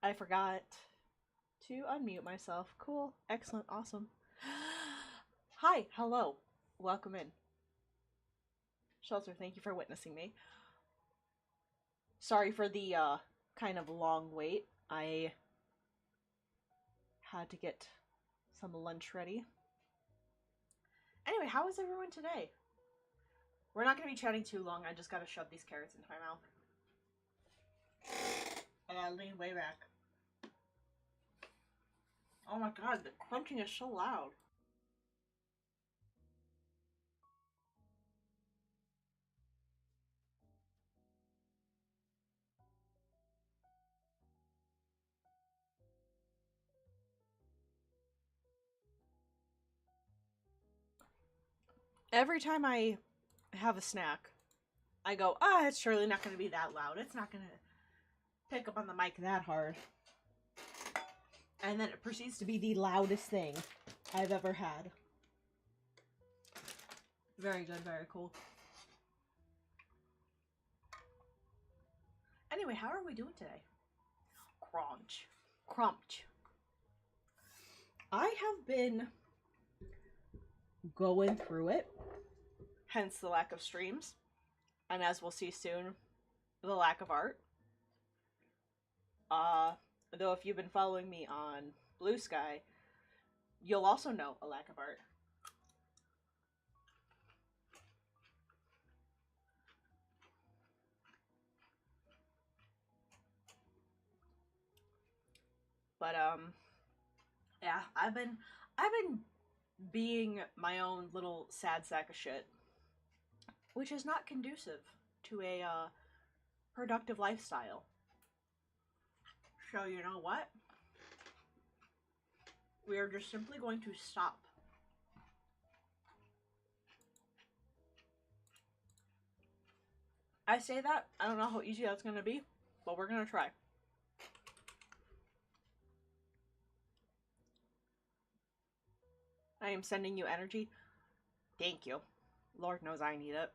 I forgot to unmute myself. Cool. Excellent. Awesome. Hi. Hello. Welcome in. Shelter, thank you for witnessing me. Sorry for the kind of long wait. I had to get some lunch ready. Anyway, how is everyone today? We're not going to be chatting too long. I just got to shove these carrots into my mouth. I gotta lean way back. Oh my god, the crunching is so loud. Every time I have a snack, I go, it's surely not going to be that loud. It's not going to pick up on the mic that hard. And then it proceeds to be the loudest thing I've ever had. Very good, very cool. Anyway, how are we doing today? Crunch. I have been going through it, hence the lack of streams, and as we'll see soon, the lack of art. Though if you've been following me on Blue Sky, you'll also know a lack of art. But yeah, I've been being my own little sad sack of shit, which is not conducive to a productive lifestyle. So you know what? We are just simply going to stop. I say that, I don't know how easy that's gonna be, but we're gonna try. I am sending you energy. Thank you. Lord knows I need it.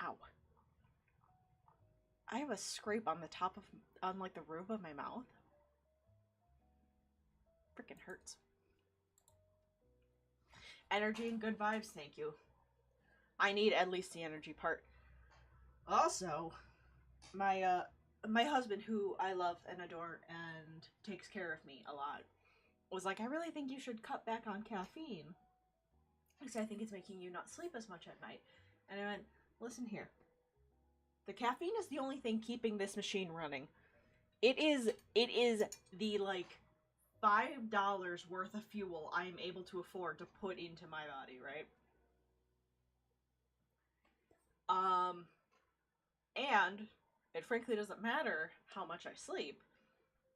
Ow. I have a scrape on the top of, on like the roof of my mouth. Freaking hurts. Energy and good vibes, thank you. I need at least the energy part. Also, my husband, who I love and adore and takes care of me a lot, was like, I really think you should cut back on caffeine, because I think it's making you not sleep as much at night. And I went, listen here. The caffeine is the only thing keeping this machine running. It is the like $5 worth of fuel I am able to afford to put into my body, right? And it frankly doesn't matter how much I sleep.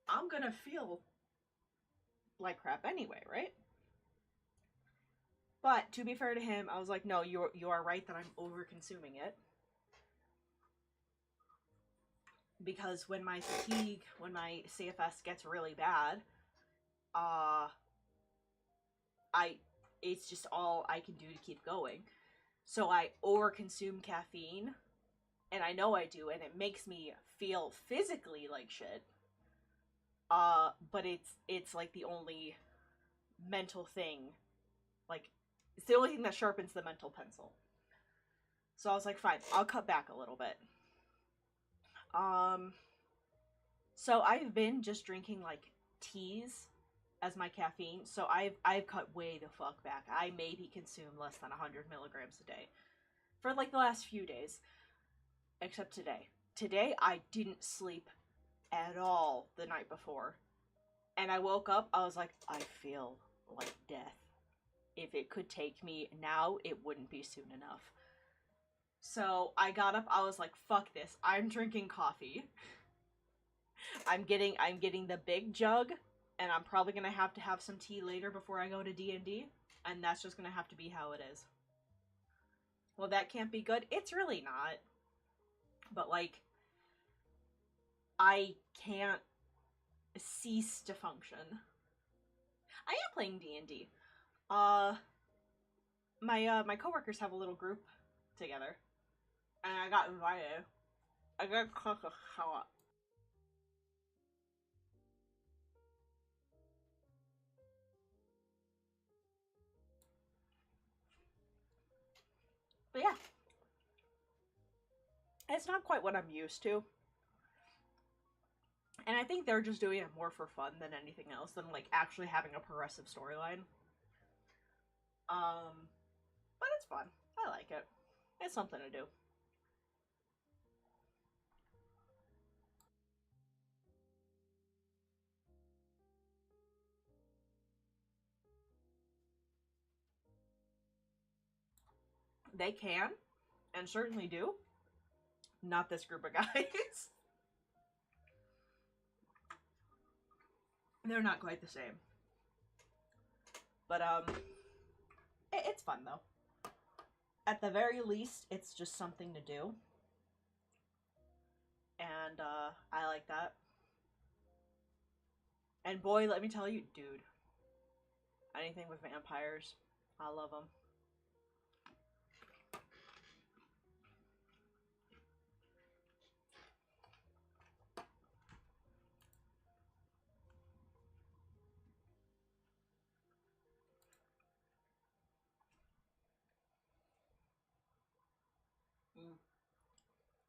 I'm gonna feel like crap anyway, right? But to be fair to him, I was like, no, you are right that I'm over consuming it. Because when my fatigue, when my CFS gets really bad, it's just all I can do to keep going. So I overconsume caffeine, and I know I do, and it makes me feel physically like shit. But it's like the only mental thing, like, it's the only thing that sharpens the mental pencil. So I was like, fine, I'll cut back a little bit. So I've been just drinking like teas as my caffeine. So I've cut way the fuck back. I maybe consume less than 100 milligrams a day for like the last few days, except today. Today I didn't sleep at all the night before, and I woke up. I was like, I feel like death. If it could take me now, it wouldn't be soon enough. So I got up, I was like, fuck this. I'm drinking coffee. I'm getting the big jug, and I'm probably gonna have to have some tea later before I go to D&D, and that's just gonna have to be how it is. Well, that can't be good. It's really not. But like, I can't cease to function. I am playing D&D. My coworkers have a little group together, and I got invited. I gotta cook a salad. But yeah, it's not quite what I'm used to. And I think they're just doing it more for fun than anything else, than like actually having a progressive storyline. But it's fun. I like it. It's something to do. They can, and certainly do. Not this group of guys. They're not quite the same. But it's fun though. At the very least, it's just something to do. And I like that. And boy, let me tell you, dude, anything with vampires, I love them.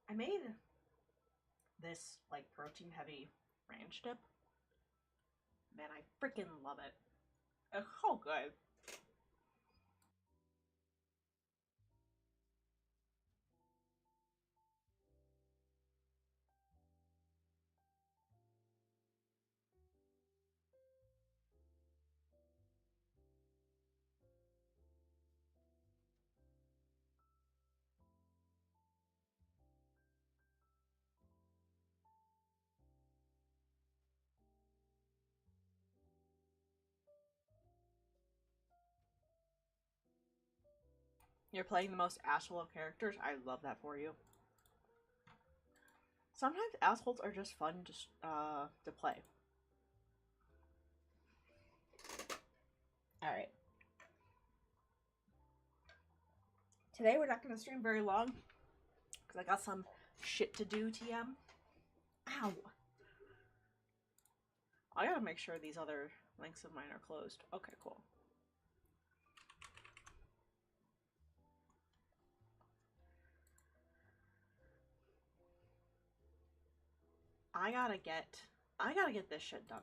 I made this like protein heavy ranch dip. Man, I freaking love it. It's so good. You're playing the most asshole of characters. I love that for you. Sometimes assholes are just fun to play. Alright. Today we're not going to stream very long because I got some shit to do, TM. Ow. I gotta make sure these other links of mine are closed. Okay, cool. I gotta get this shit done.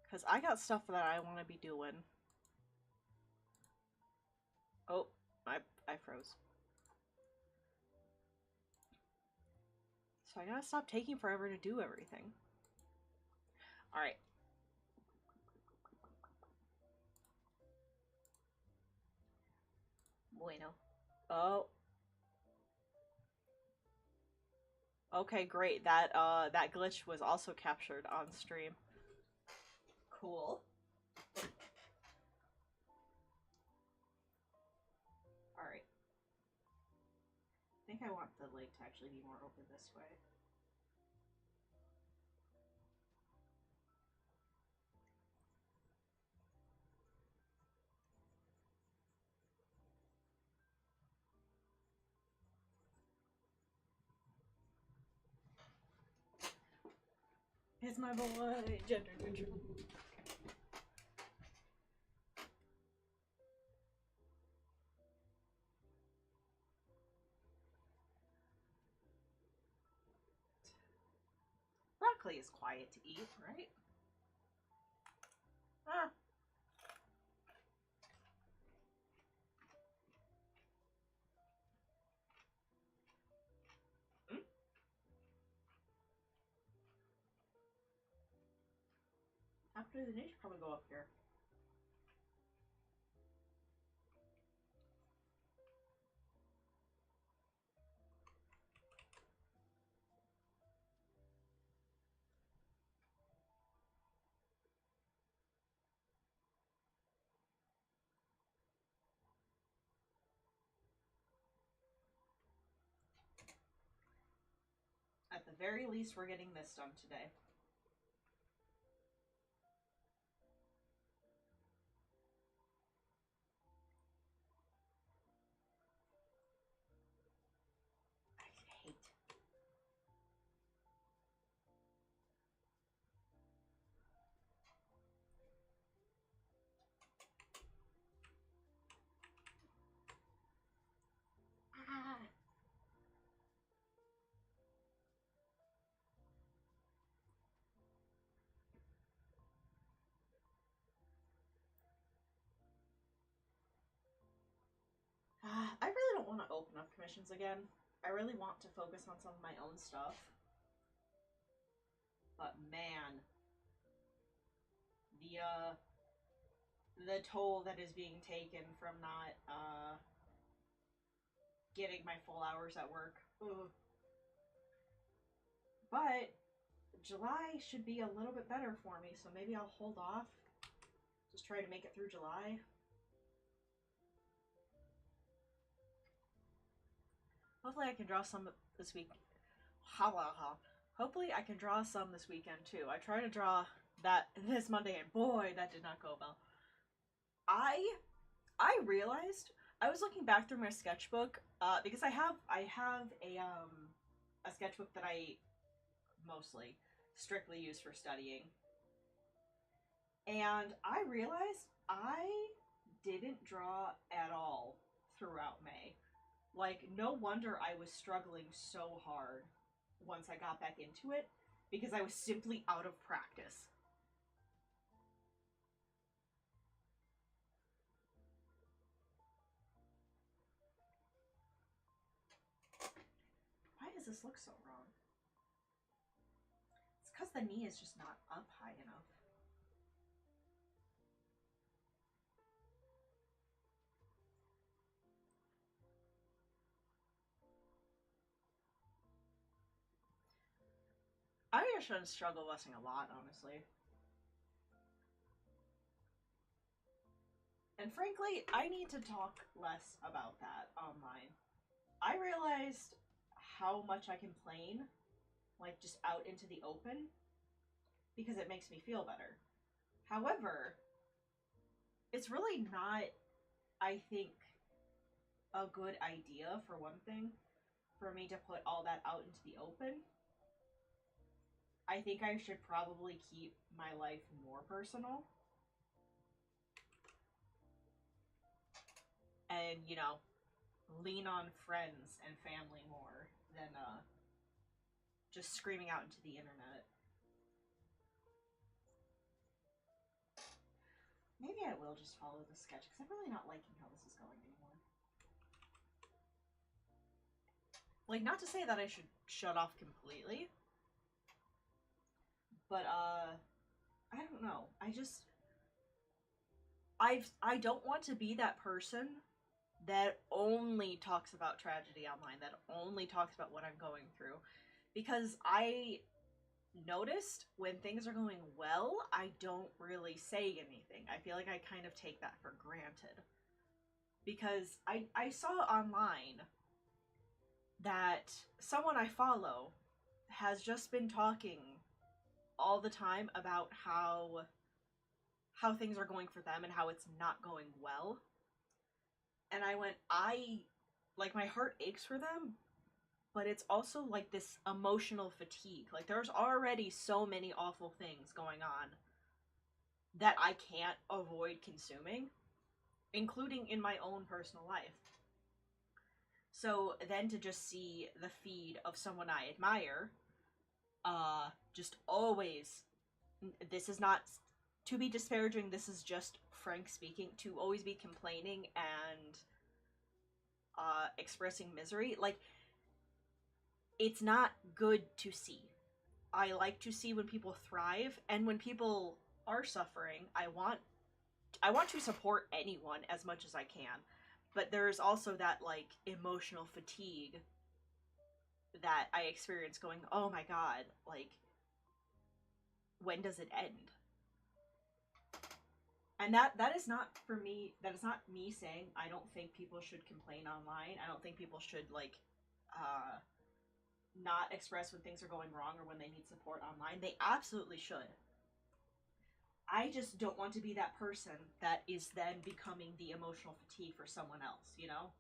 Because I got stuff that I want to be doing. Oh, I froze. So I gotta stop taking forever to do everything. Alright. Bueno. Oh. Okay, great. That glitch was also captured on stream. Cool. Alright. I think I want the lake to actually be more open this way. It's my boy, gender neutral. Broccoli is quiet to eat, right? Ah. Mm? After the niche, probably go up here. At the very least, we're getting this done today. want to open up commissions again. I really want to focus on some of my own stuff. But man, the toll that is being taken from not getting my full hours at work. Ugh. But July should be a little bit better for me, so maybe I'll hold off. Just try to make it through July. Hopefully I can draw some this week. Hopefully I can draw some this weekend too. I tried to draw that this Monday and boy, that did not go well. I realized I was looking back through my sketchbook because I have a sketchbook that I mostly strictly use for studying. And I realized I didn't draw at all throughout May. Like, no wonder I was struggling so hard once I got back into it, because I was simply out of practice. Why does this look so wrong? It's because the knee is just not up high enough. I just been struggle busing a lot, honestly. And frankly, I need to talk less about that online. I realized how much I complain, like, just out into the open, because it makes me feel better. However, it's really not, I think, a good idea, for one thing, for me to put all that out into the open. I think I should probably keep my life more personal. And, you know, lean on friends and family more than just screaming out into the internet. Maybe I will just follow the sketch, because I'm really not liking how this is going anymore. Like, not to say that I should shut off completely, but, I don't know. I don't want to be that person that only talks about tragedy online, that only talks about what I'm going through. Because I noticed when things are going well, I don't really say anything. I feel like I kind of take that for granted. Because I saw online that someone I follow has just been talking all the time about how things are going for them and how it's not going well. And I went, my heart aches for them, but it's also like this emotional fatigue. Like, there's already so many awful things going on that I can't avoid consuming, including in my own personal life. So then to just see the feed of someone I admire, just always, this is not to be disparaging, this is just Frank speaking, to always be complaining and expressing misery, like, it's not good to see. I like to see when people thrive, and when people are suffering, I want to support anyone as much as I can. But there's also that, like, emotional fatigue that I experience going, oh my god, like, when does it end? And that is not for me, that is not me saying I don't think people should complain online. I don't think people should, like, not express when things are going wrong or when they need support online. They absolutely should. I just don't want to be that person that is then becoming the emotional fatigue for someone else, you know?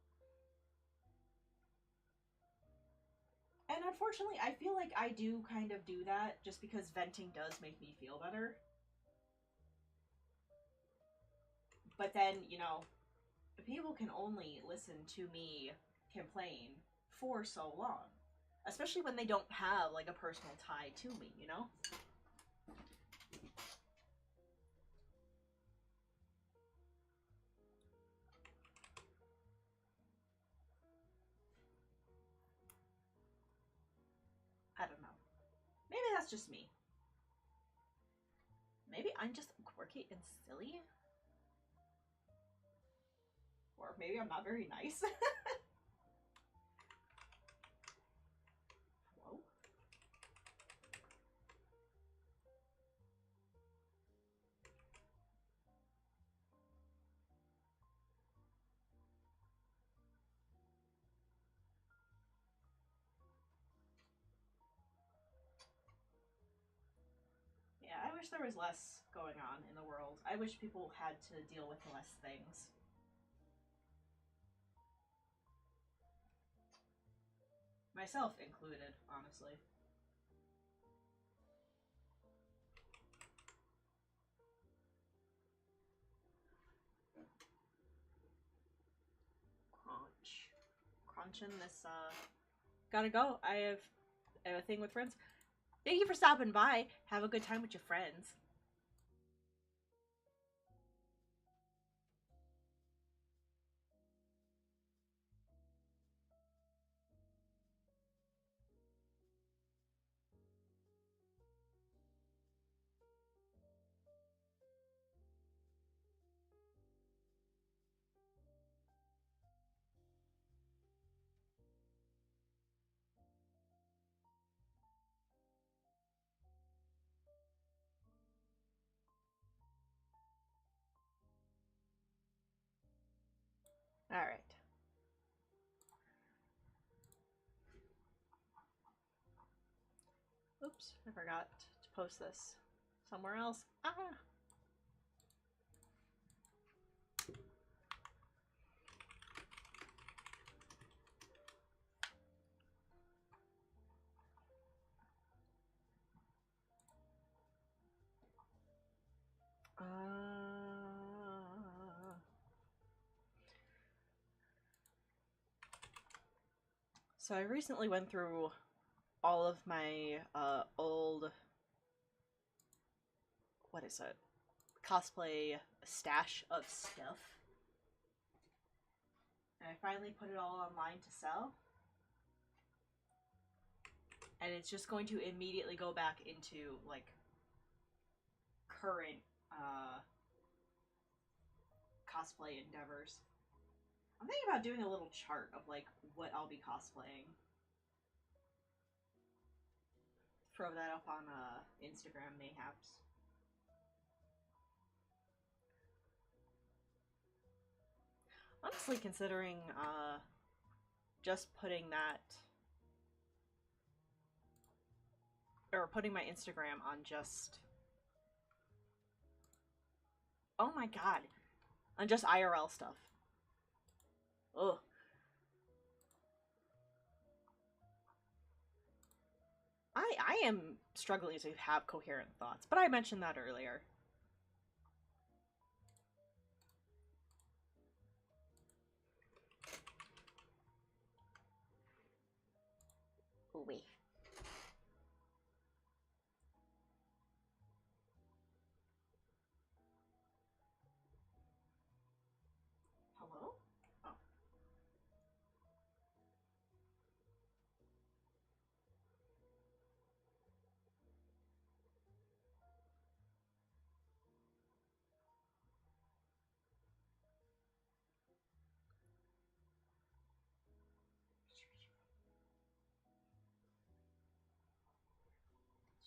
And unfortunately, I feel like I do kind of do that just because venting does make me feel better. But then, you know, people can only listen to me complain for so long. Especially when they don't have, like, a personal tie to me, you know? I don't know. Maybe that's just me. Maybe I'm just quirky and silly. Or maybe I'm not very nice. Hello? Yeah, I wish there was less going on in the world. I wish people had to deal with less things. Myself included, honestly. Crunching this, Gotta go. I have a thing with friends. Thank you for stopping by. Have a good time with your friends. Alright. Oops, I forgot to post this somewhere else. Ah! So I recently went through all of my old, what is it, cosplay stash of stuff, and I finally put it all online to sell, and it's just going to immediately go back into like current cosplay endeavors. I'm thinking about doing a little chart of like what I'll be cosplaying. Throw that up on Instagram, mayhaps. Honestly, considering just putting that, or putting my Instagram on just, oh my god, on just IRL stuff. Ugh. I am struggling to have coherent thoughts, but I mentioned that earlier. Wait. Hello? Oh.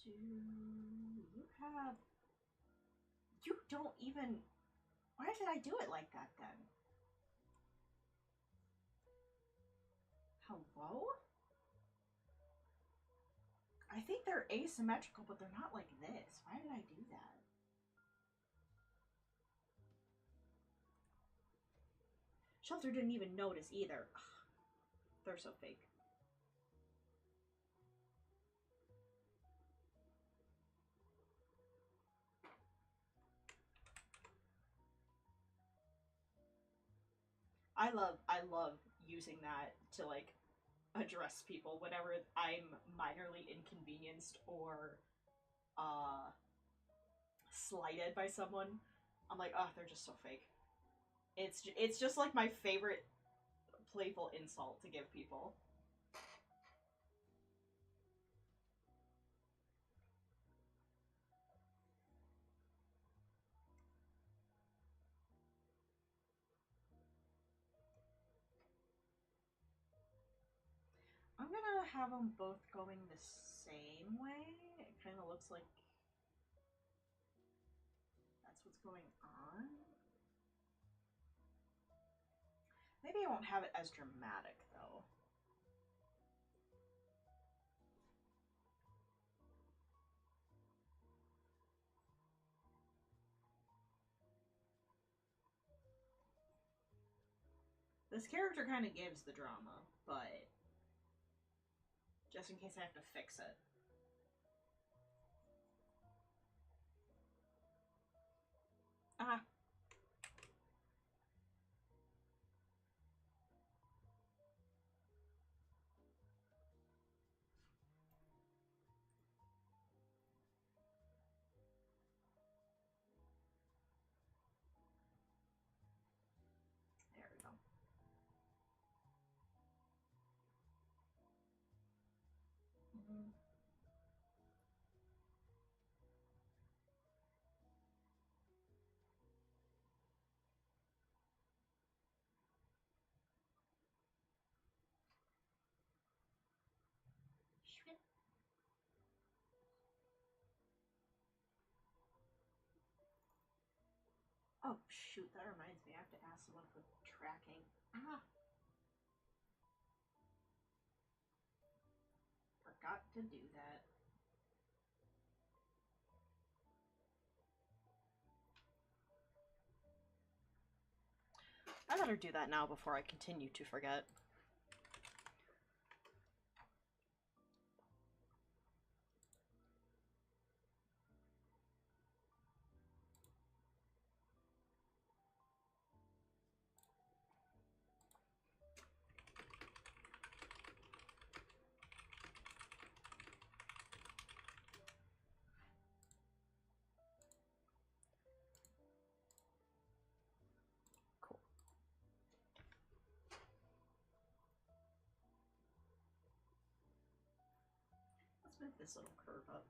Do you have... You don't even... Why did I do it like that then? Hello? I think they're asymmetrical, but they're not like this. Why did I do that? Shelter didn't even notice either. Ugh, they're so fake. I love using that to like address people whenever I'm minorly inconvenienced or slighted by someone. I'm like, oh, they're just so fake. It's just like my favorite playful insult to give people. have them both going the same way. It kind of looks like that's what's going on. Maybe I won't have it as dramatic though. This character kind of gives the drama, but just in case I have to fix it. Ah. There we go. Mm-hmm. Oh shoot, that reminds me, I have to ask someone for tracking. Ah! Forgot to do that. I better do that now before I continue to forget. Cool. Let's move this little curve up.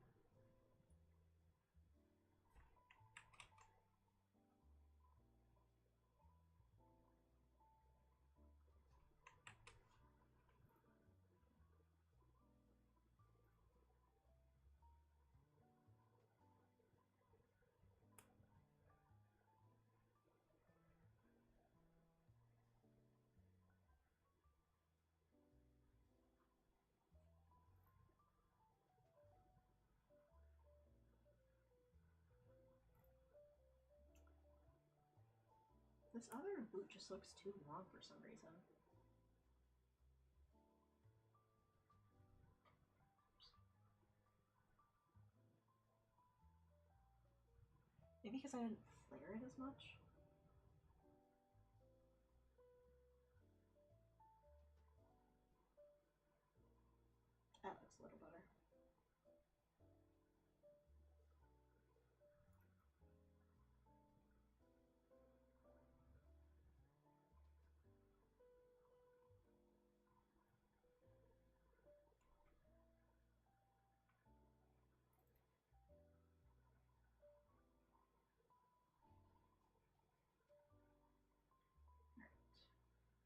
This other boot just looks too long for some reason. Maybe because I didn't flare it as much? That looks a little better.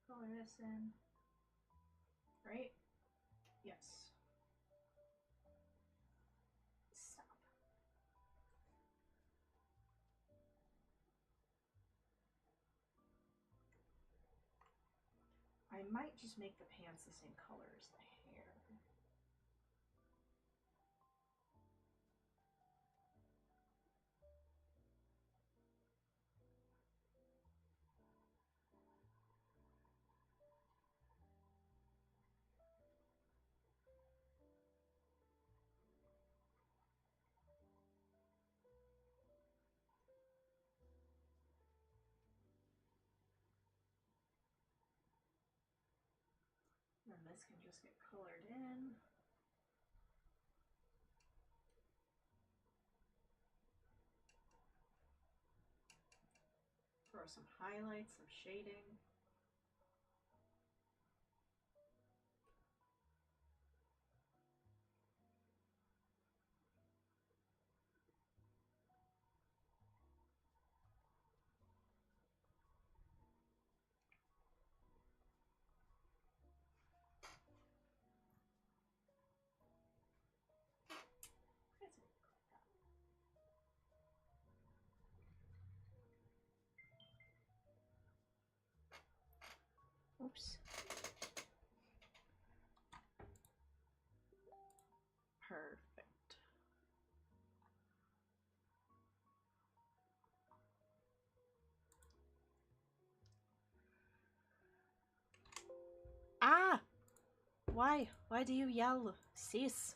Color this in. Right? Yes. Stop. I might just make the pants the same color as the hair. And this can just get colored in. Throw some highlights, some shading. Oops. Perfect. Ah! Why? Why do you yell? Sis?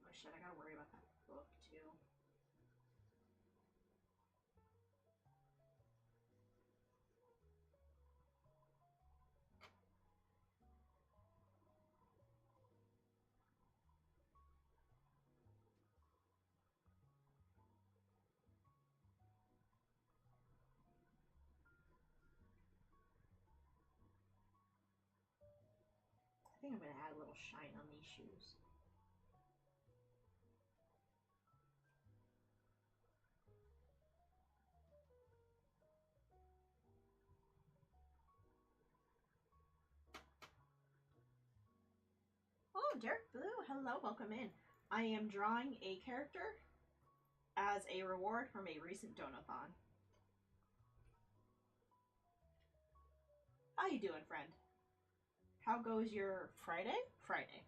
Oh shit, I gotta worry about that book too. I think I'm gonna add a little shine on these shoes. Oh, Derek Blue, hello, welcome in. I am drawing a character as a reward from a recent donathon. How you doing, friend? How goes your Friday? Friday.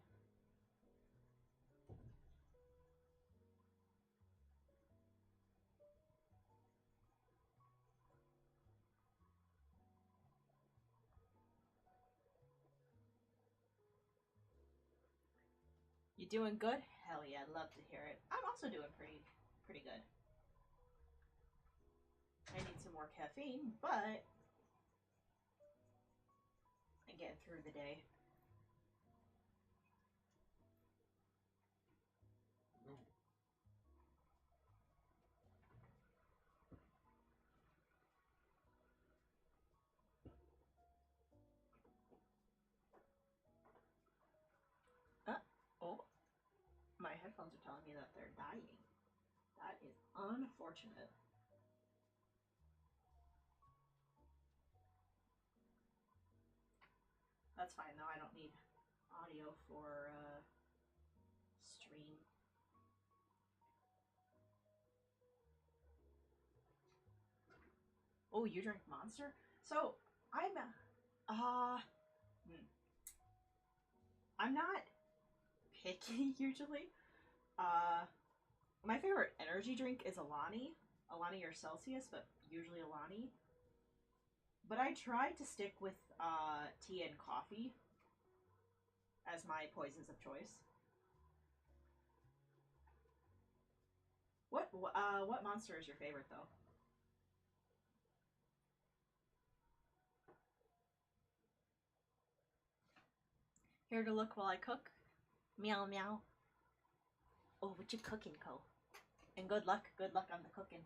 You doing good? Hell yeah, I'd love to hear it. I'm also doing pretty good. I need some more caffeine, but I'm getting through the day. Oh, my headphones are telling me that they're dying. That is unfortunate. That's fine though, I don't need audio for stream. Oh, you drink Monster? So, I'm not picky usually. My favorite energy drink is Alani or Celsius, but usually Alani. But I try to stick with tea and coffee as my poisons of choice. What Monster is your favorite though? Here to look while I cook? Meow meow. Oh, what you cooking, Co? And good luck on the cooking.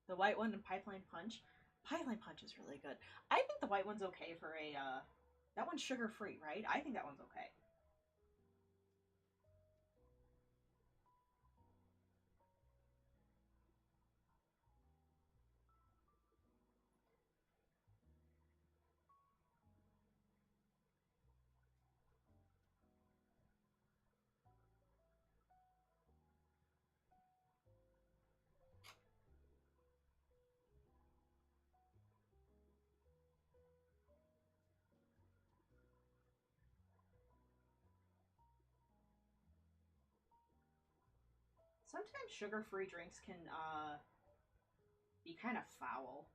The white one and Pipeline Punch. Pipeline Punch is really good. I think the white one's okay for a, that one's sugar-free, right? I think that one's okay. Sometimes sugar-free drinks can, be kind of foul.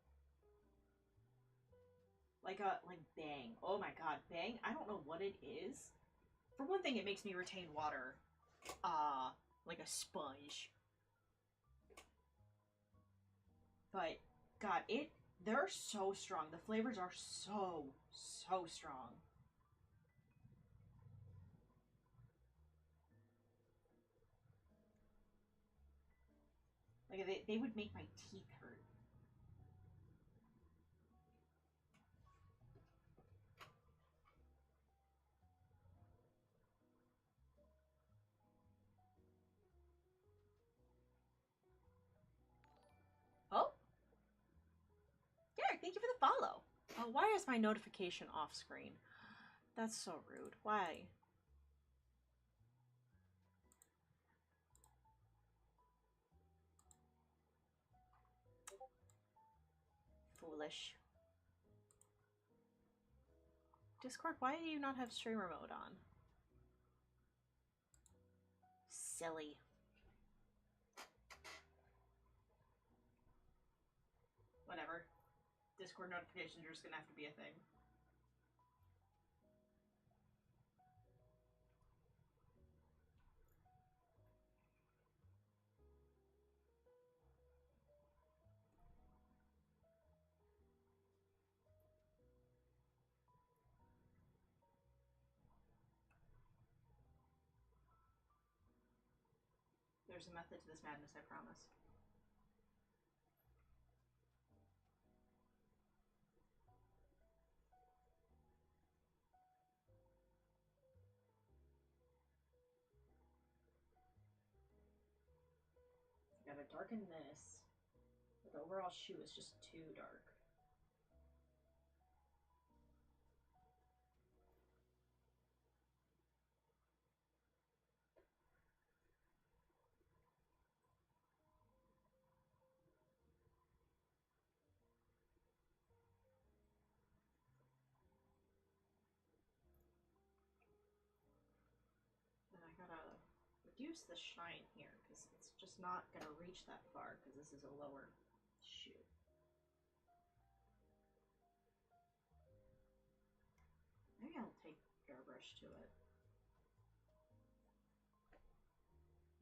Like Bang. Oh my god, Bang, I don't know what it is. For one thing, it makes me retain water, like a sponge. But, god, they're so strong. The flavors are so strong. Like, they would make my teeth hurt. thank you for the follow. Oh, why is my notification off screen? That's so rude. Why? Foolish. Discord, why do you not have streamer mode on? Silly. Whatever. Discord notifications are just gonna have to be a thing. There's a method to this madness, I promise. I gotta darken this. But the overall shoe is just too dark. And I gotta reduce the shine here because it's just not gonna reach that far because this is a lower shoe. Maybe I'll take airbrush to it.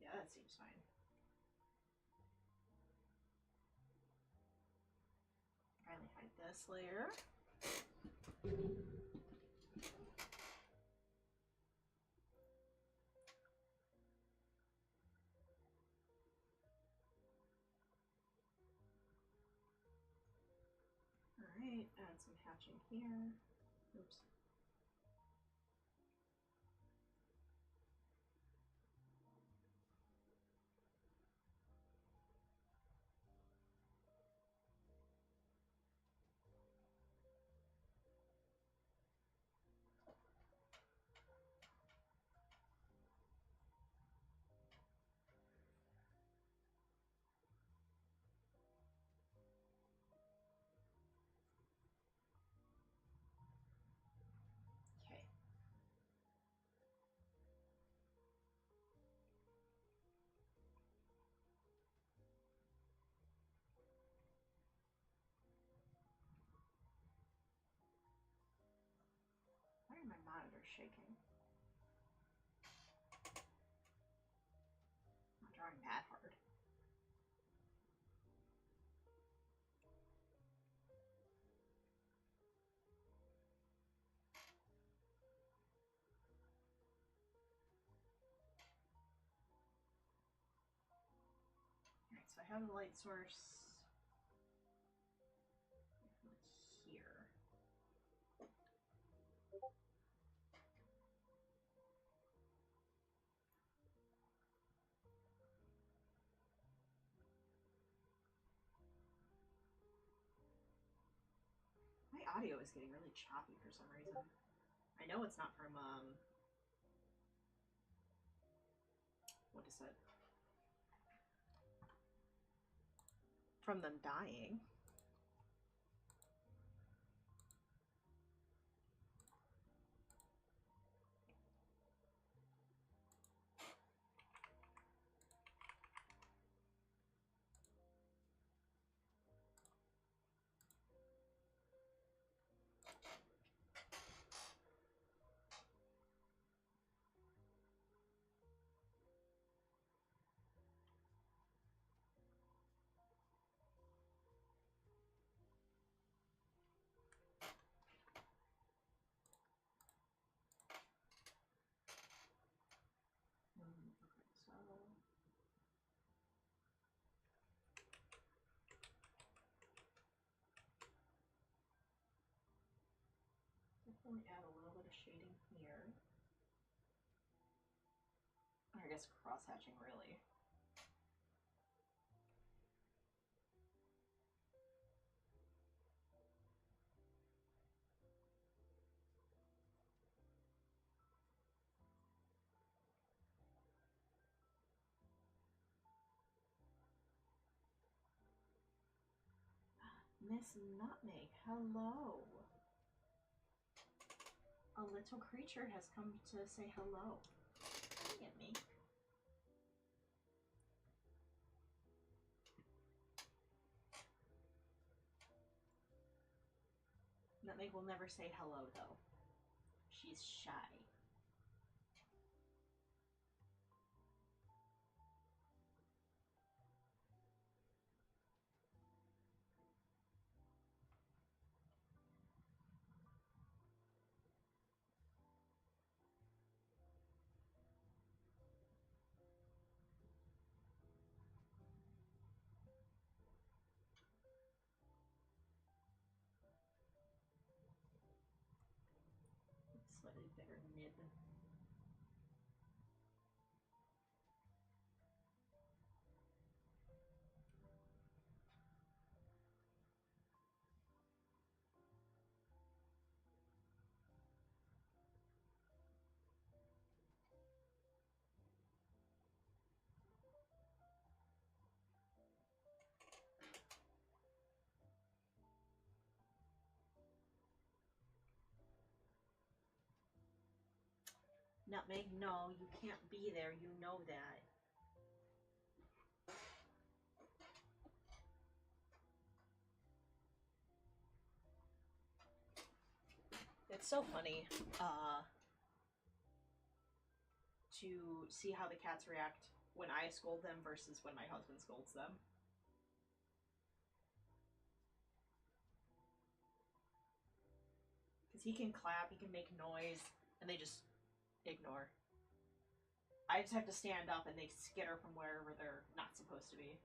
Yeah, that seems fine. Finally hide this layer. Alright, add some hatching here. Oops. Okay. Why are my monitors shaking? I'm not drawing that hard. Alright, so I have the light source here. My audio is getting really choppy for some reason. I know it's not from, what is it? From them dying. Okay, so definitely add a little bit of shading here. I guess cross hatching really. Miss Nutmeg, hello. A little creature has come to say hello. Look at me. Nutmeg will never say hello, though. She's shy. Slightly bigger nib. Nutmeg, no, you can't be there. You know that. It's so funny to see how the cats react when I scold them versus when my husband scolds them. Because he can clap, he can make noise, and they just ignore. I just have to stand up and they skitter from wherever they're not supposed to be.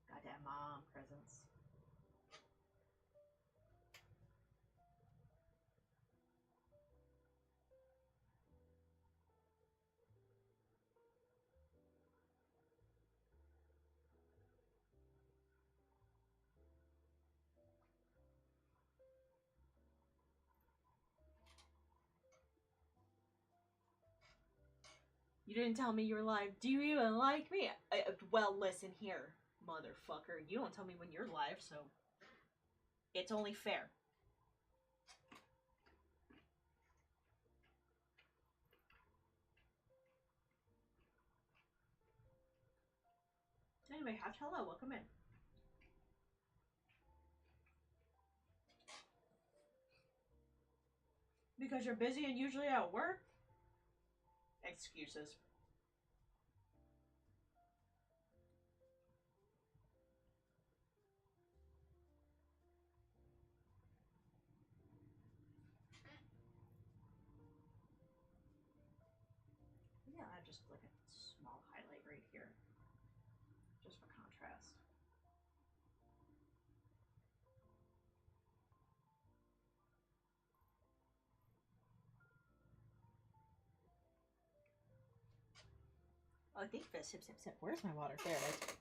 Goddamn mom presents. You didn't tell me you were live. Do you even like me? Well, listen here, motherfucker. You don't tell me when you're live, so it's only fair. Anyway, hello, welcome in. Because you're busy and usually at work? Excuses. Yeah, I just like a small highlight right here. Just for contrast. Oh, I think this. Sip, sip, sip. Where's my water? There it is.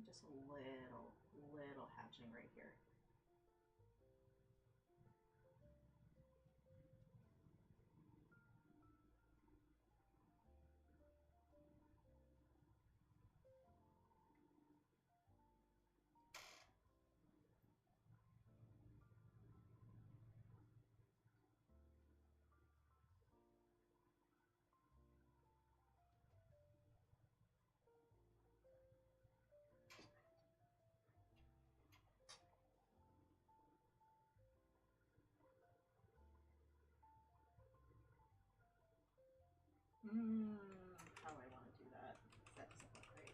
Just a little hatching right here. How do I want to do that? That doesn't look great.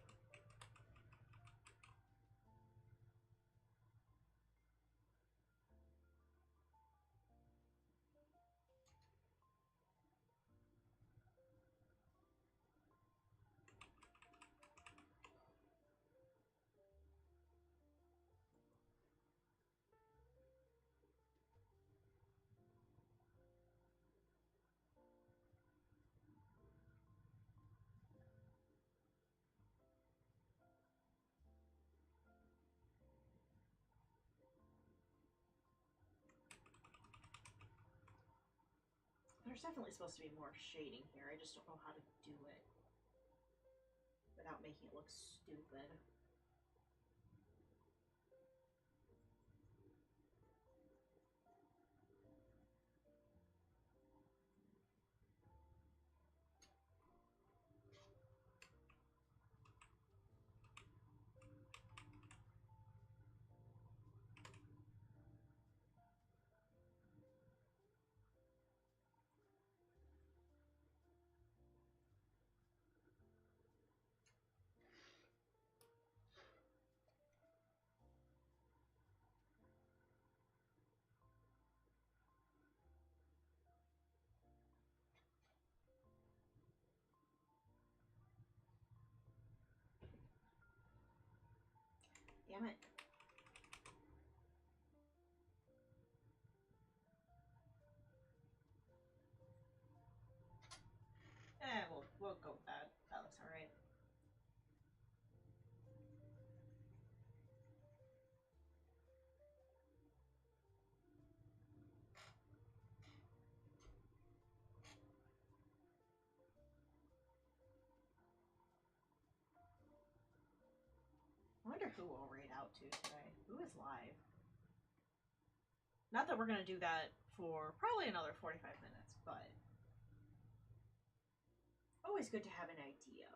There's definitely supposed to be more shading here. I just don't know how to do it without making it look stupid. Damn it. We'll go with that. That looks alright. I wonder who we'll read out to today. Who is live? Not that we're gonna do that for probably another 45 minutes, but always good to have an idea.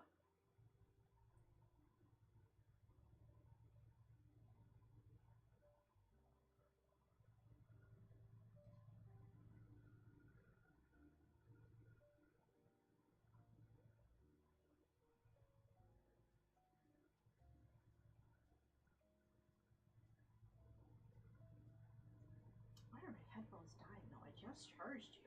Why are my headphones dying? No, I just charged you.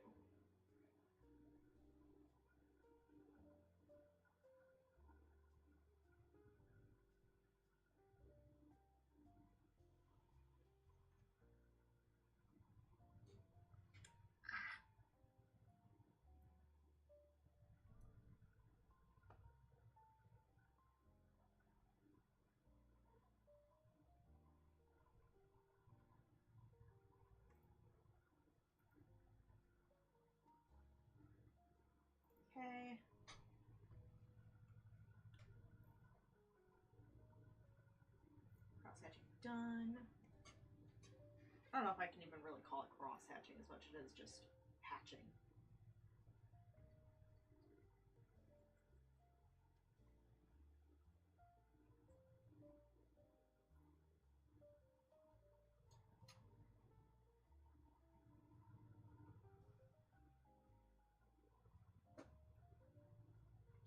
Okay. Cross-hatching done. I don't know if I can even really call it cross-hatching as much as it is just hatching.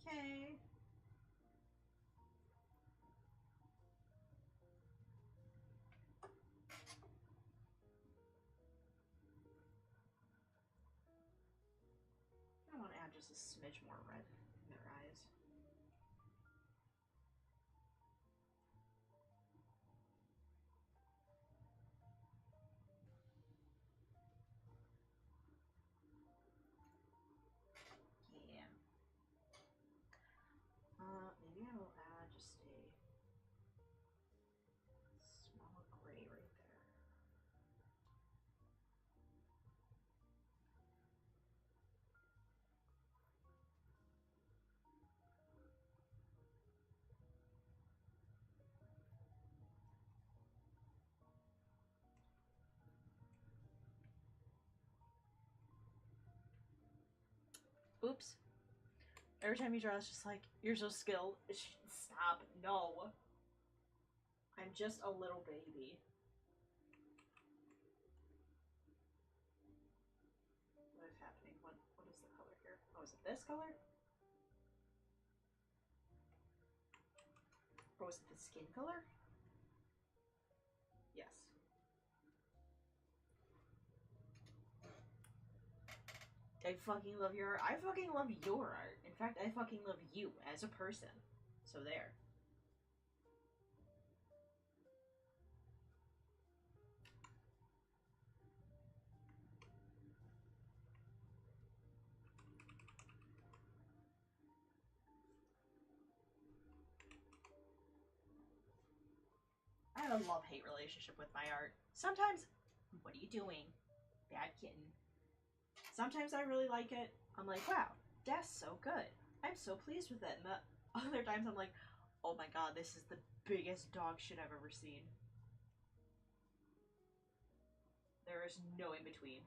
Okay. I want to add just a smidge more red in their eyes. Yeah. Maybe I will add just a small gray right there. Oops. Every time you draw, it's just like, you're so skilled. Stop. No. I'm just a little baby. What is happening? What is the color here? Oh, is it this color? Or was it the skin color? Yes. I fucking love your art. I fucking love your art. In fact, I fucking love you as a person. So there. I have a love-hate relationship with my art. Sometimes, what are you doing? Bad kitten. Sometimes I really like it. I'm like, wow, that's so good. I'm so pleased with it. And the other times I'm like, oh my god, this is the biggest dog shit I've ever seen. There is no in between.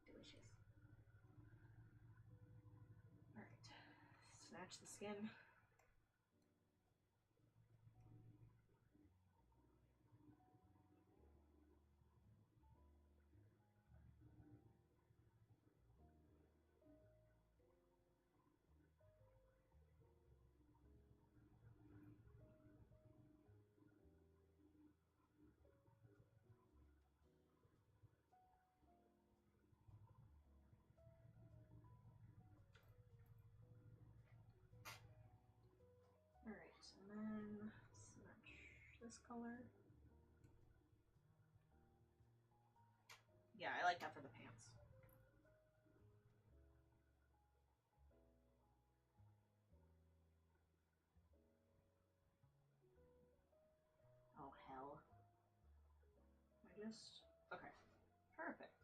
Delicious. Alright. Snatch the skin. Alright, and then snatch this color. Yeah, I like that for the pants. Oh, hell. Okay. Perfect.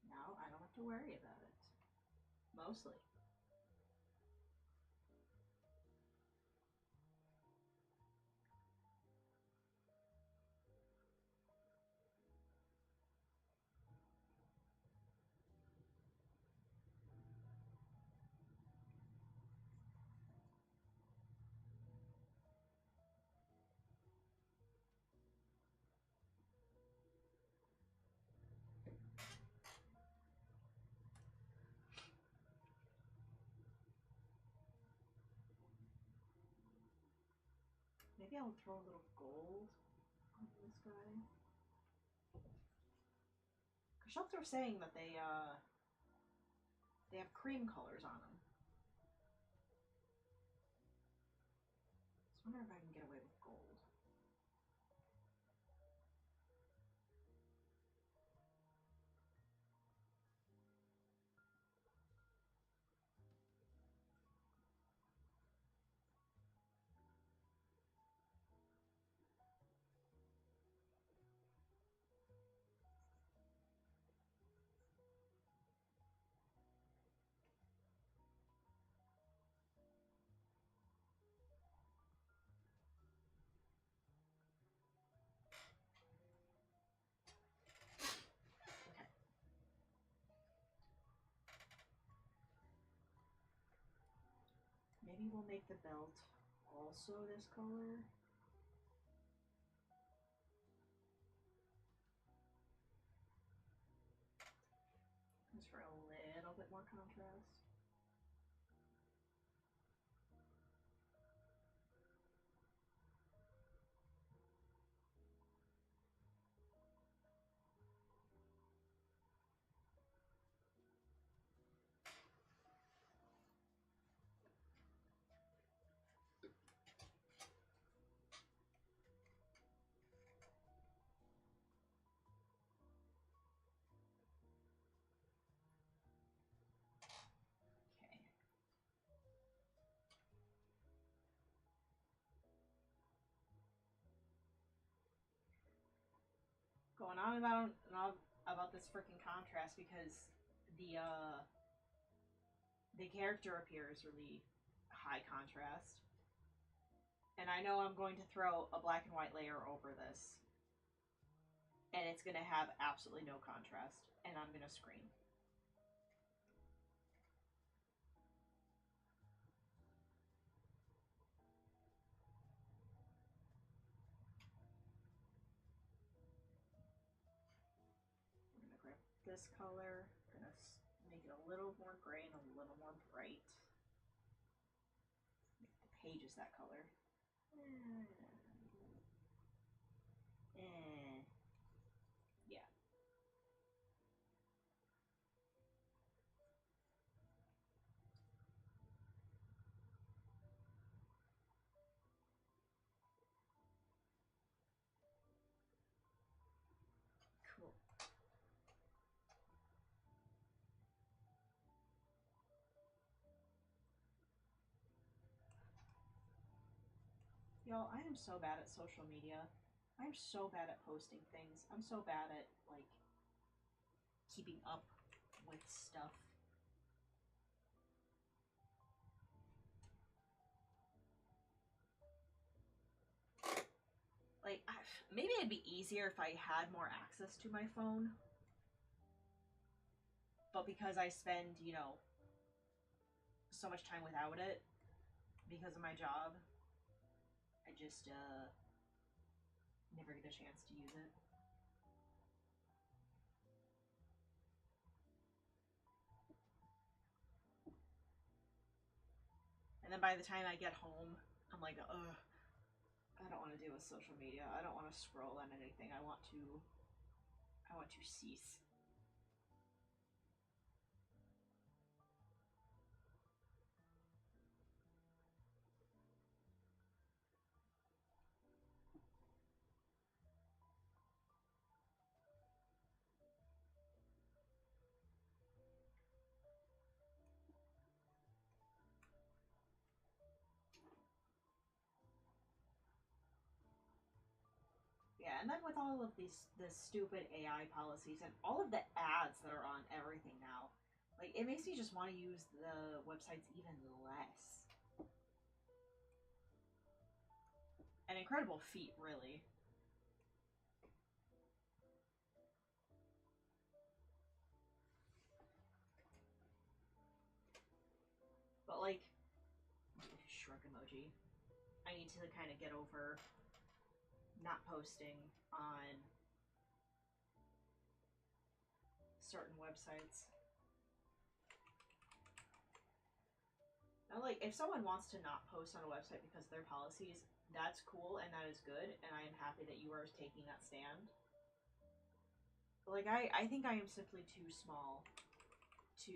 Now I don't have to worry about it. Mostly. Maybe I'll throw a little gold on this guy. Because shops are saying that they have cream colors on them. I wonder if I can get away with gold. Okay. Maybe we'll make the belt also this color. Just for a little bit more contrast. Okay. Going on about this freaking contrast because the character appears really high contrast. And I know I'm going to throw a black and white layer over this. And it's going to have absolutely no contrast. And I'm going to scream. We're going to grab this color. We're going to make it a little more gray and a little more bright. Make the pages that color. Yeah. Y'all, I am so bad at social media. I'm so bad at posting things. I'm so bad at, like, keeping up with stuff. Like, maybe it'd be easier if I had more access to my phone. But because I spend, you know, so much time without it because of my job, I just, never get a chance to use it. And then by the time I get home, I'm like, ugh, I don't want to deal with social media. I don't want to scroll on anything. I want to cease. Yeah, and then with all of the stupid AI policies and all of the ads that are on everything now, like, it makes me just want to use the websites even less. An incredible feat, really. But, like, shrug emoji. I need to kind of get over not posting on certain websites. Now, like, if someone wants to not post on a website because of their policies, that's cool and that is good, and I am happy that you are taking that stand. But, like, I think I am simply too small to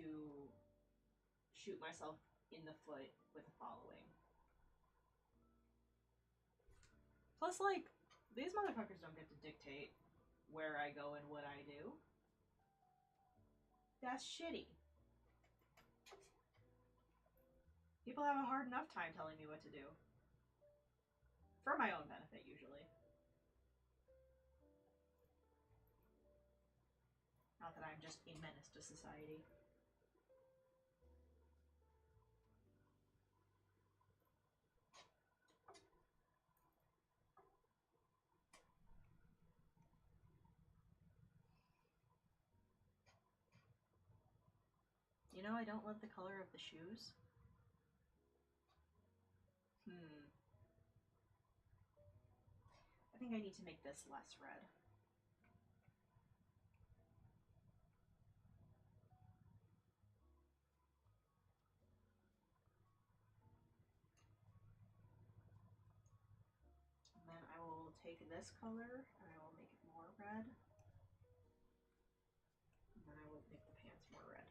shoot myself in the foot with a following. Plus, like, these motherfuckers don't get to dictate where I go and what I do. That's shitty. People have a hard enough time telling me what to do. For my own benefit, usually. Not that I'm just a menace to society. You know, I don't love the color of the shoes. I think I need to make this less red. And then I will take this color and I will make it more red. And then I will make the pants more red.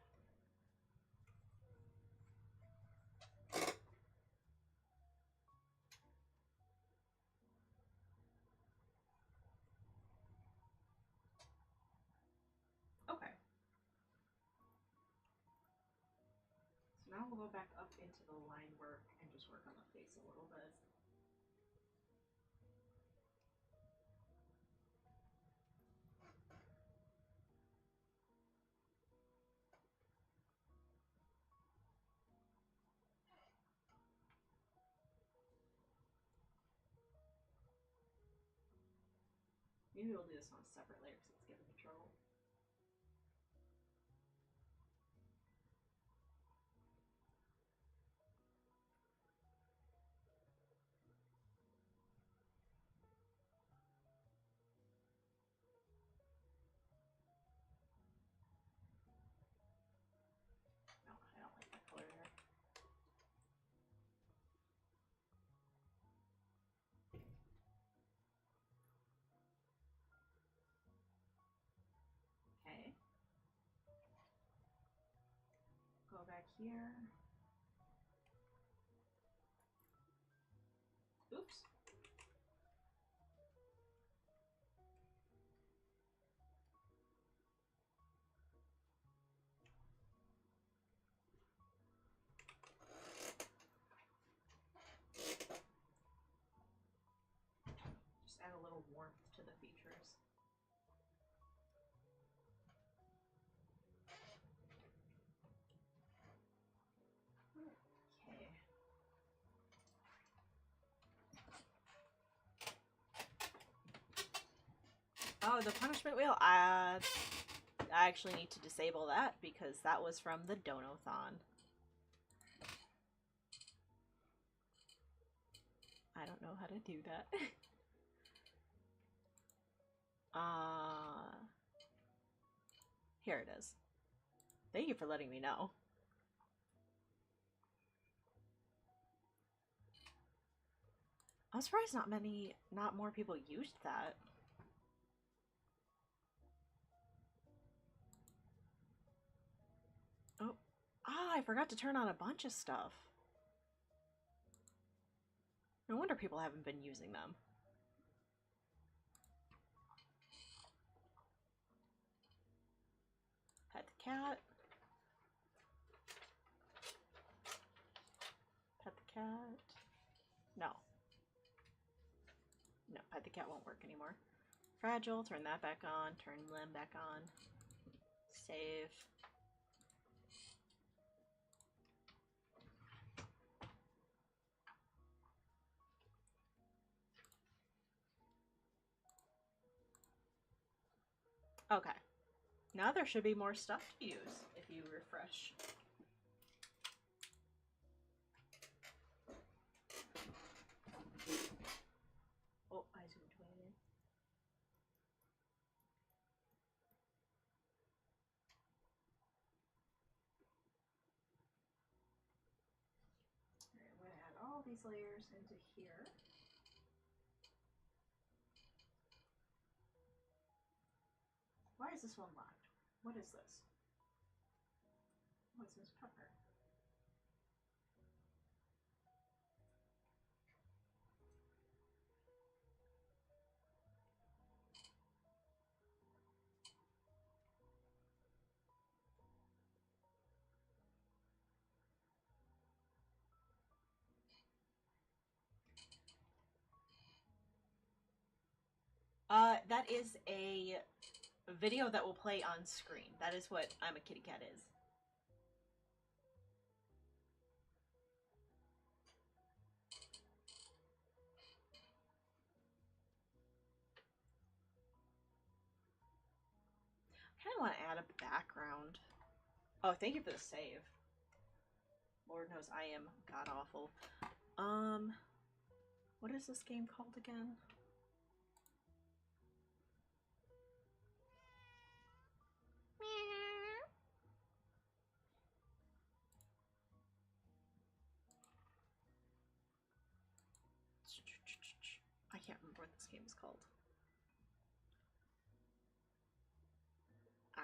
Okay. So now we'll go back up into the line work and just work on the face a little bit. Maybe we'll do this on a separate layer because it's giving me trouble. No, I don't like that color there. Okay. Go back here. Oops. Oh, the punishment wheel? I actually need to disable that because that was from the Donathon. I don't know how to do that. Here it is. Thank you for letting me know. I'm surprised not more people used that. Oh, I forgot to turn on a bunch of stuff. No wonder people haven't been using them. Pet the cat. Pet the cat. No. No, pet the cat won't work anymore. Fragile, turn that back on. Turn them back on. Save. Okay. Now there should be more stuff to use if you refresh. Oh, I zoomed way in. Alright, I'm gonna add all these layers into here. Why is this one locked? What is this? What's this pepper? That is a video that will play on screen. That is what I'm a Kitty Cat is. I kind of want to add a background. Oh, thank you for the save. Lord knows I am god-awful. What is this game called again? I can't remember what this game is called. Ah.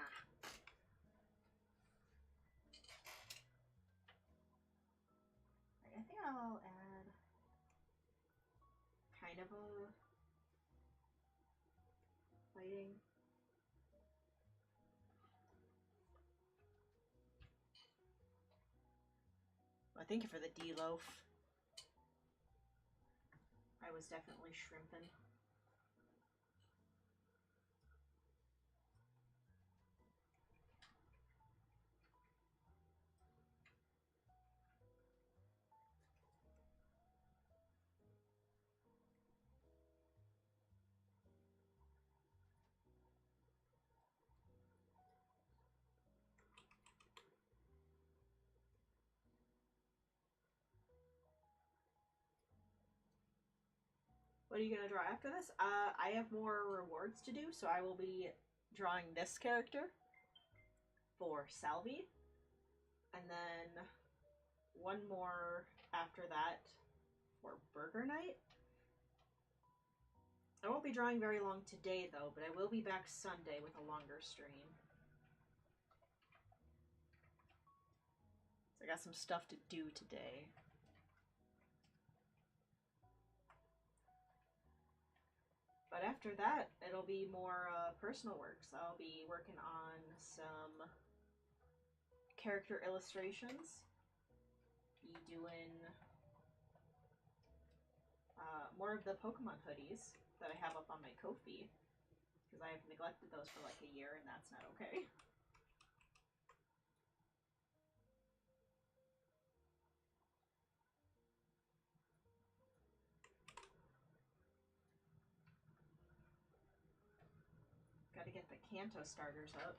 I think I'll add kind of a fighting. Well, thank you for the D-loaf. I was definitely shrimping. What are you gonna draw after this? I have more rewards to do, so I will be drawing this character for Salvi, and then one more after that for Burger Night. I won't be drawing very long today though, but I will be back Sunday with a longer stream. So I got some stuff to do today. But after that, it'll be more personal work. So I'll be working on some character illustrations. Be doing more of the Pokemon hoodies that I have up on my Kofi. Because I have neglected those for like a year and that's not okay. get the Kanto starters up.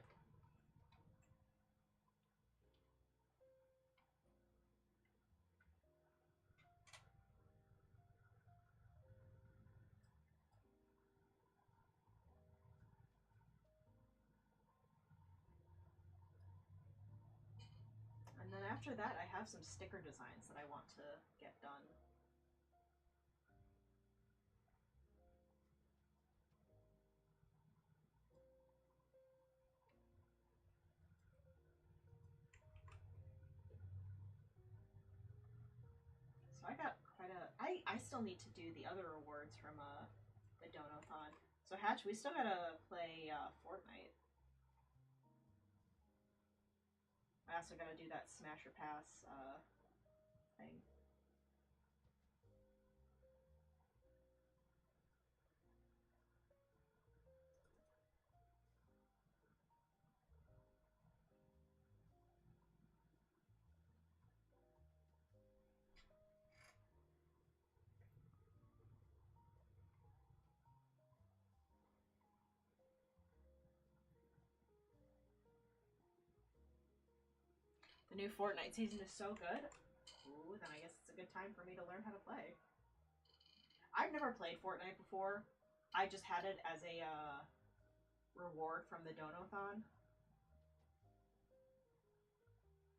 And then after that, I have some sticker designs that I want to get done. So I got quite a... I still need to do the other rewards from the Dono-thon. So Hatch, we still gotta play Fortnite. I also gotta do that Smash or Pass thing. The new Fortnite season is so good. Ooh, then I guess it's a good time for me to learn how to play. I've never played Fortnite before. I just had it as a reward from the Dono-thon.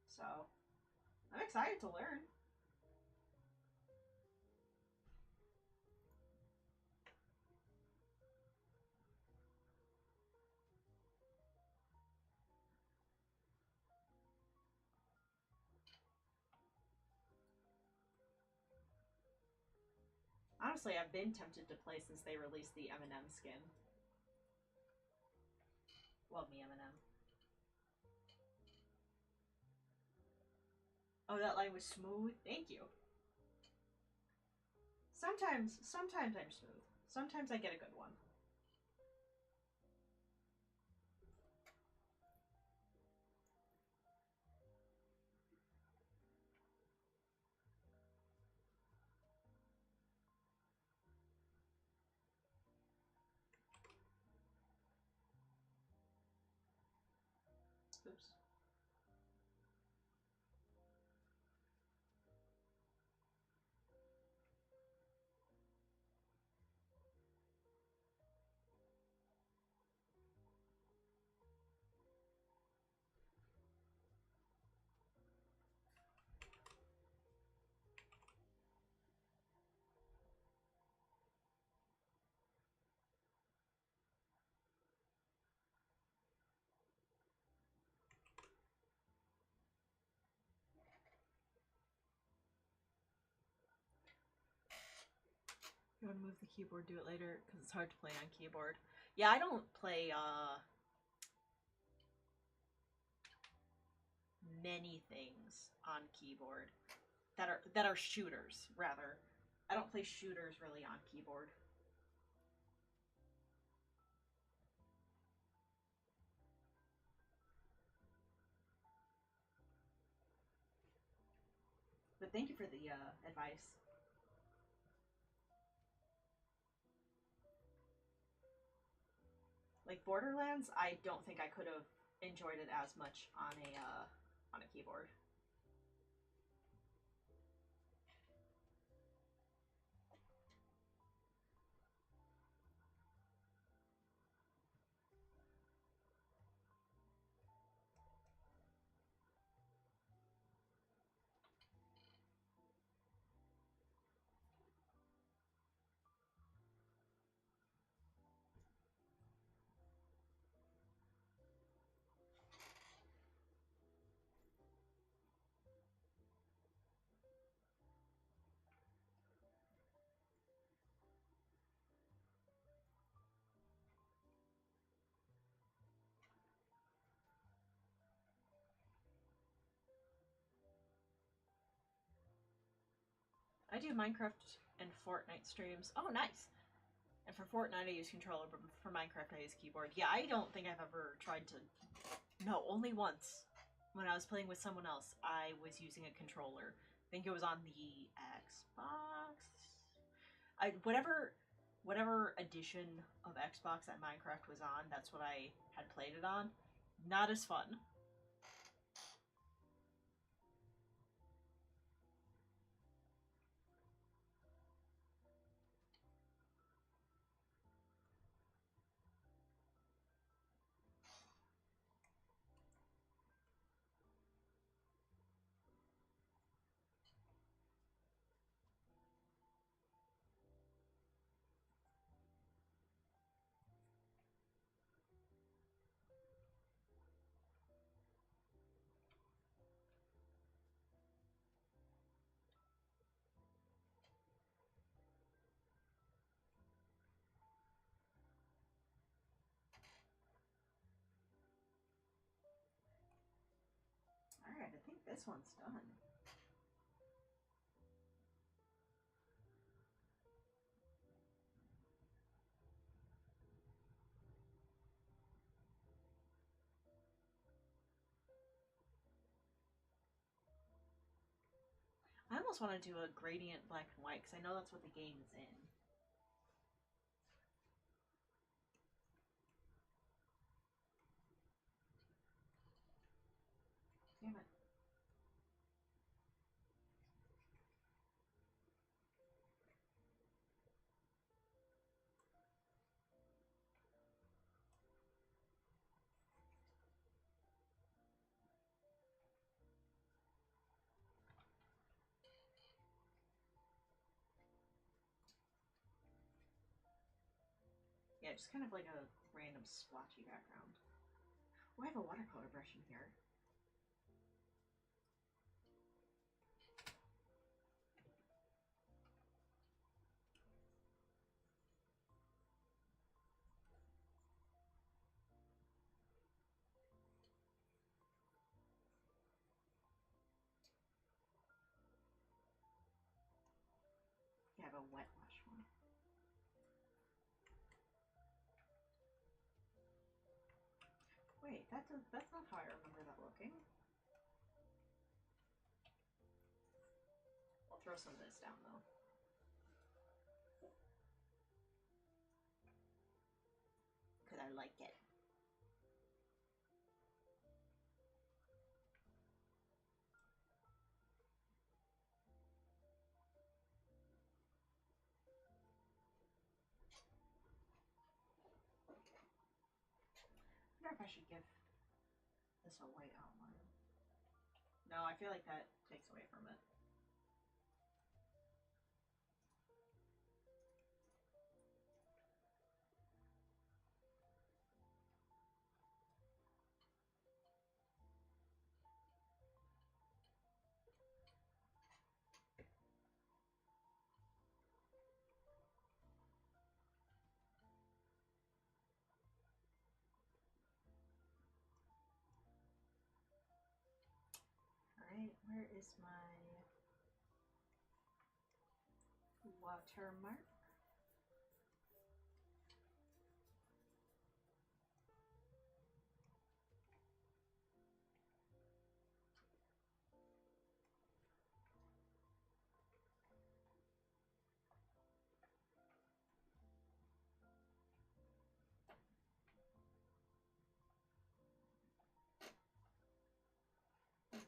So, I'm excited to learn. Honestly, I've been tempted to play since they released the Eminem skin. Love me, Eminem. Oh, that line was smooth. Thank you. Sometimes I'm smooth. Sometimes I get a good one. Oops. You want to move the keyboard, do it later, because it's hard to play on keyboard. Yeah, I don't play many things on keyboard that are shooters, rather. I don't play shooters really on keyboard. But thank you for the advice. Like Borderlands, I don't think I could have enjoyed it as much on a keyboard. I do Minecraft and Fortnite streams. Oh, nice. And for Fortnite, I use controller, but for Minecraft, I use keyboard. Yeah, I don't think I've ever tried to... No, only once. When I was playing with someone else, I was using a controller. I think it was on the Xbox. Whatever whatever edition of Xbox that Minecraft was on, that's what I had played it on. Not as fun. Alright, I think this one's done. I almost want to do a gradient black and white because I know that's what the game is in. Damn it. Yeah, just kind of like a random splotchy background. Oh, I have a watercolor brush in here. Yeah, I have a wet wash one. Wait, that's not how I remember that looking. I'll throw some of this down though. Because I like it. I wonder if I should give this a white outline. No, I feel like that takes away from it. Alright, where is my watermark?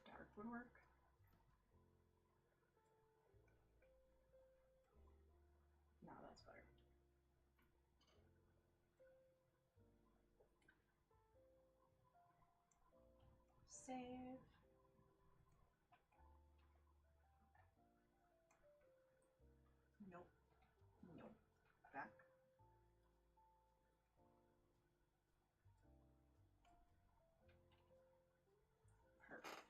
Dark would work. No, that's better. Save. Nope. Nope. Back. Perfect.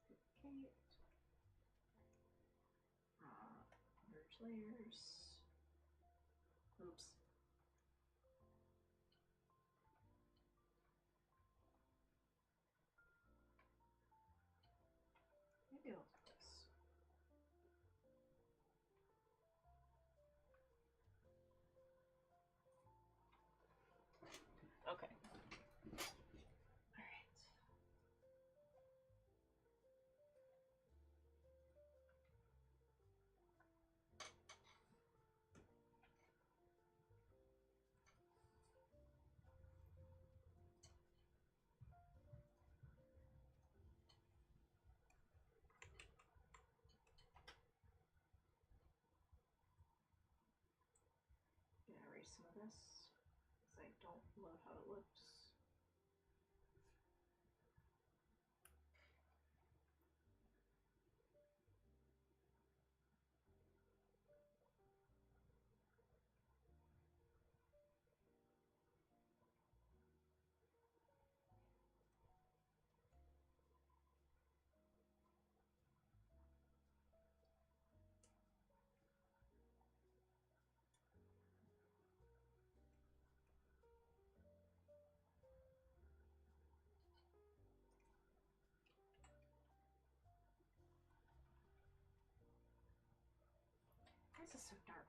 Duplicate. Merge layers. Oops. Maybe I'll do this. Okay. Alright. erase some of this because I don't love how it looks. Why is this so dark?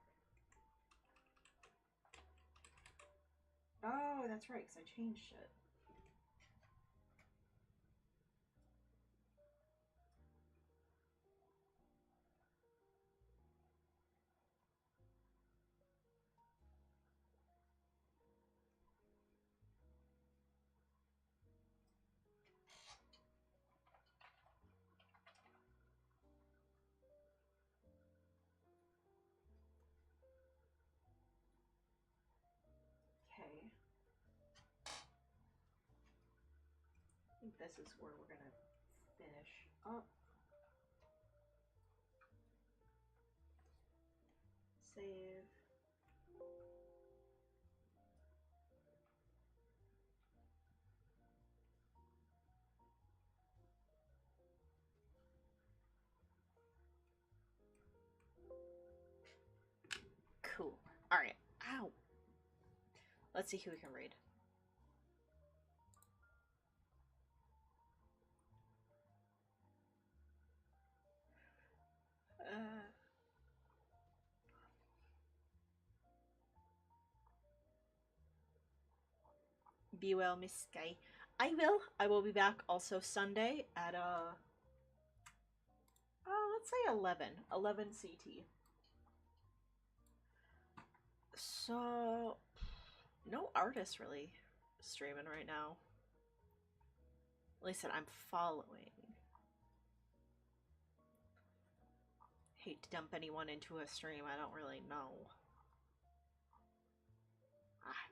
Oh, that's right, because I changed it. Okay. I think this is where we're gonna finish up. Save. Cool. Alright. Ow. Let's see who we can read. Be well, Miss Sky. I will. I will be back also Sunday at let's say 11 CT. So no artists really streaming right now. At least that I'm following. Hate to dump anyone into a stream I don't really know.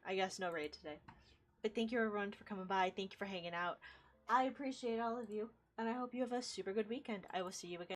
I guess no raid today. But thank you everyone for coming by. Thank you for hanging out. I appreciate all of you. And I hope you have a super good weekend. I will see you again.